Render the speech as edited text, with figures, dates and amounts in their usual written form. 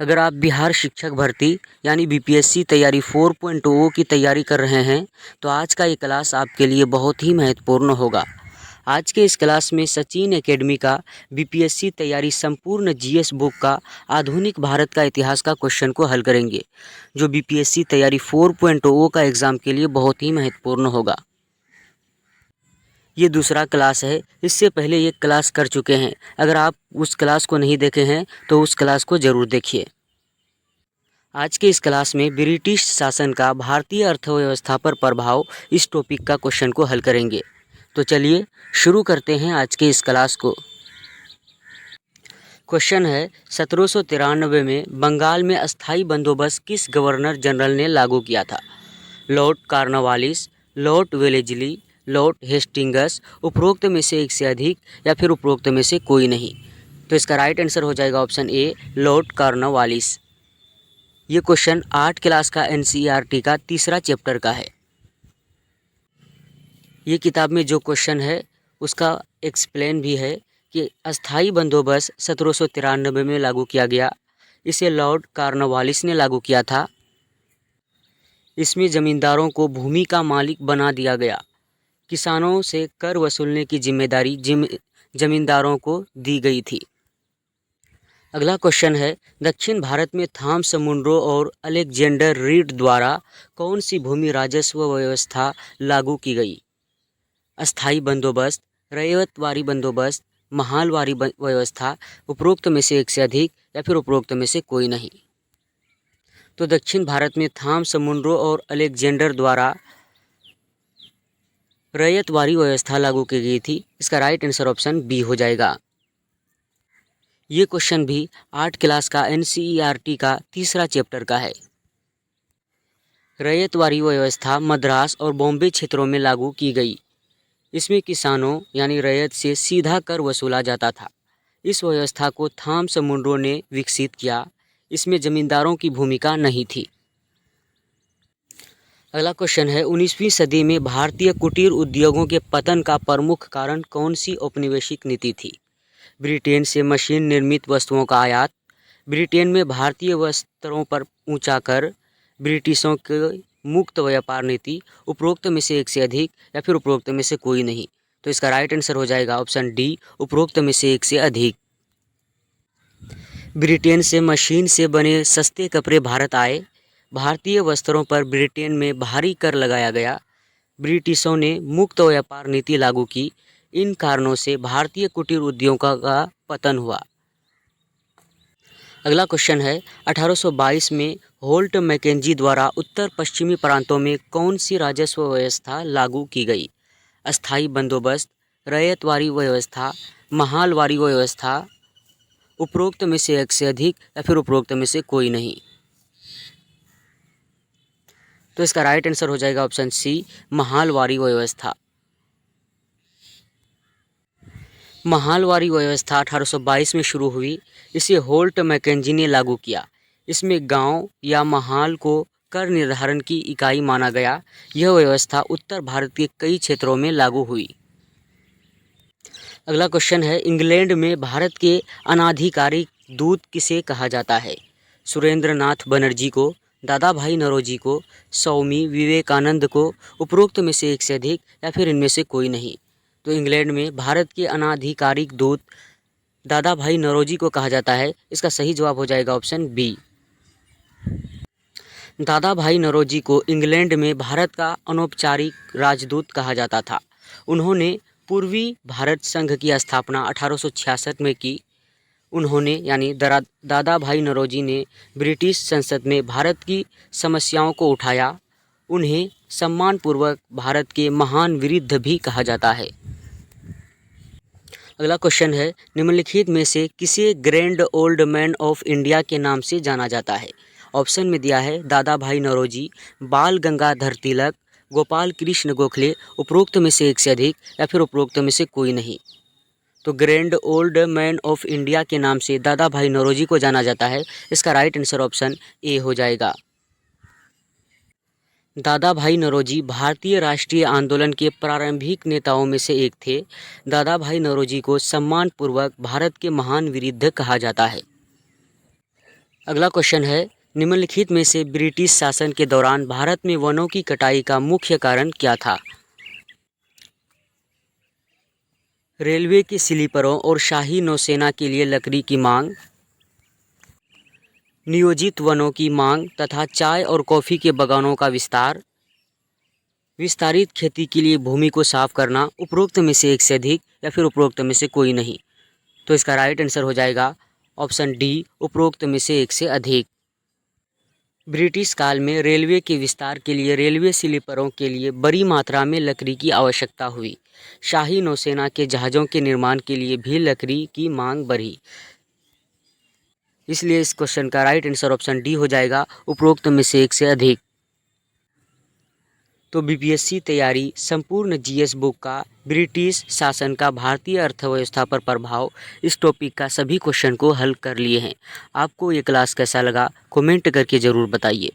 अगर आप बिहार शिक्षक भर्ती यानी बीपीएससी तैयारी 4.0 की तैयारी कर रहे हैं तो आज का ये क्लास आपके लिए बहुत ही महत्वपूर्ण होगा। आज के इस क्लास में सचिन एकेडमी का बीपीएससी तैयारी संपूर्ण जीएस बुक का आधुनिक भारत का इतिहास का क्वेश्चन को हल करेंगे, जो बीपीएससी तैयारी 4.0 का एग्ज़ाम के लिए बहुत ही महत्वपूर्ण होगा। ये दूसरा क्लास है, इससे पहले ये क्लास कर चुके हैं। अगर आप उस क्लास को नहीं देखे हैं तो उस क्लास को ज़रूर देखिए। आज के इस क्लास में ब्रिटिश शासन का भारतीय अर्थव्यवस्था पर प्रभाव, इस टॉपिक का क्वेश्चन को हल करेंगे। तो चलिए शुरू करते हैं आज के इस क्लास को। क्वेश्चन है 1793 में बंगाल में अस्थाई बंदोबस्त किस गवर्नर जनरल ने लागू किया था? Lord Cornwallis, Lord Wellesley, Lord Hastings, उपरोक्त में से एक से अधिक या फिर उपरोक्त में से कोई नहीं। तो इसका राइट आंसर हो जाएगा ऑप्शन ए, लॉर्ड कॉर्नवालिस। ये क्वेश्चन 8 क्लास का एनसीईआरटी का तीसरा चैप्टर का है। ये किताब में जो क्वेश्चन है उसका एक्सप्लेन भी है कि अस्थाई बंदोबस्त 1793 में लागू किया गया। इसे लॉर्ड कॉर्नवालिस ने लागू किया था। इसमें ज़मींदारों को भूमि का मालिक बना दिया गया। किसानों से कर वसूलने की जिम्मेदारी ज़मींदारों को दी गई थी। अगला क्वेश्चन है दक्षिण भारत में थॉमस मुनरो और अलेक्जेंडर रीड द्वारा कौन सी भूमि राजस्व व्यवस्था लागू की गई? अस्थाई बंदोबस्त, रैयतवारी बंदोबस्त, महालवारी व्यवस्था, उपरोक्त में से एक से अधिक या फिर उपरोक्त में से कोई नहीं। तो दक्षिण भारत में थॉमस मुनरो और अलेक्जेंडर द्वारा रैयतवारी व्यवस्था लागू की गई थी। इसका राइट आंसर ऑप्शन बी हो जाएगा। ये क्वेश्चन भी 8 क्लास का एनसीईआरटी का तीसरा चैप्टर का है। रैयतवारी व्यवस्था मद्रास और बॉम्बे क्षेत्रों में लागू की गई। इसमें किसानों यानी रैयत से सीधा कर वसूला जाता था। इस व्यवस्था को थॉमस मुनरो ने विकसित किया। इसमें ज़मींदारों की भूमिका नहीं थी। अगला क्वेश्चन है 19वीं सदी में भारतीय कुटीर उद्योगों के पतन का प्रमुख कारण कौन सी औपनिवेशिक नीति थी? ब्रिटेन से मशीन निर्मित वस्तुओं का आयात, ब्रिटेन में भारतीय वस्त्रों पर ऊंचा कर, ब्रिटिशों की मुक्त व्यापार नीति, उपरोक्त में से एक से अधिक या फिर उपरोक्त में से कोई नहीं। तो इसका राइट आंसर हो जाएगा ऑप्शन डी, उपरोक्त में से एक से अधिक। ब्रिटेन से मशीन से बने सस्ते कपड़े भारत आए। भारतीय वस्त्रों पर ब्रिटेन में भारी कर लगाया गया। ब्रिटिशों ने मुक्त व्यापार नीति लागू की। इन कारणों से भारतीय कुटीर उद्योगों का पतन हुआ। अगला क्वेश्चन है 1822 में होल्ट मैकेंजी द्वारा उत्तर पश्चिमी प्रांतों में कौन सी राजस्व व्यवस्था लागू की गई? अस्थाई बंदोबस्त, रैयतवारी व्यवस्था, महालवारी व्यवस्था, उपरोक्त में से एक से अधिक या फिर उपरोक्त में से कोई नहीं। तो इसका राइट आंसर हो जाएगा ऑप्शन सी, महालवारी व्यवस्था। महालवारी व्यवस्था 1822 में शुरू हुई। इसे होल्ट मैकेंजी ने लागू किया। इसमें गांव या महाल को कर निर्धारण की इकाई माना गया। यह व्यवस्था उत्तर भारत के कई क्षेत्रों में लागू हुई। अगला क्वेश्चन है इंग्लैंड में भारत के अनाधिकारिक दूत किसे कहा जाता है? सुरेंद्र नाथ बनर्जी को, दादा भाई नौरोजी को, स्वामी विवेकानंद को, उपरोक्त में से एक से अधिक या फिर इनमें से कोई नहीं। तो इंग्लैंड में भारत के अनाधिकारिक दूत दादा भाई नौरोजी को कहा जाता है। इसका सही जवाब हो जाएगा ऑप्शन बी। दादा भाई नौरोजी को इंग्लैंड में भारत का अनौपचारिक राजदूत कहा जाता था। उन्होंने पूर्वी भारत संघ की स्थापना 1866 में की। उन्होंने यानी दादा भाई नौरोजी ने ब्रिटिश संसद में भारत की समस्याओं को उठाया। उन्हें सम्मानपूर्वक भारत के महान विरुद्ध भी कहा जाता है। अगला क्वेश्चन है निम्नलिखित में से किसे grand old man of India के नाम से जाना जाता है? ऑप्शन में दिया है दादा भाई नौरोजी, बाल गंगाधर तिलक, गोपाल कृष्ण गोखले, उपरोक्त में से एक से अधिक या फिर उपरोक्त में से कोई नहीं। तो grand old man of India के नाम से दादा भाई नौरोजी को जाना जाता है। इसका राइट आंसर ऑप्शन ए हो जाएगा। दादा भाई नौरोजी भारतीय राष्ट्रीय आंदोलन के प्रारंभिक नेताओं में से एक थे। दादा भाई नौरोजी को सम्मानपूर्वक भारत के महान विरुद्ध कहा जाता है। अगला क्वेश्चन है, निम्नलिखित में से ब्रिटिश शासन के दौरान भारत में वनों की कटाई का मुख्य कारण क्या था? रेलवे के स्लीपरों और शाही नौसेना के लिए लकड़ी की मांग, नियोजित वनों की मांग तथा चाय और कॉफ़ी के बागानों का विस्तार, विस्तारित खेती के लिए भूमि को साफ करना, उपरोक्त में से एक से अधिक या फिर उपरोक्त में से कोई नहीं। तो इसका राइट आंसर हो जाएगा ऑप्शन डी, उपरोक्त में से एक से अधिक। ब्रिटिश काल में रेलवे के विस्तार के लिए रेलवे स्लीपरों के लिए बड़ी मात्रा में लकड़ी की आवश्यकता हुई। शाही नौसेना के जहाज़ों के निर्माण के लिए भी लकड़ी की मांग बढ़ी। इसलिए इस क्वेश्चन का राइट आंसर ऑप्शन डी हो जाएगा, उपरोक्त में से एक से अधिक। तो बीपीएससी तैयारी संपूर्ण जीएस बुक का ब्रिटिश शासन का भारतीय अर्थव्यवस्था पर प्रभाव, इस टॉपिक का सभी क्वेश्चन को हल कर लिए हैं। आपको ये क्लास कैसा लगा कमेंट करके ज़रूर बताइए।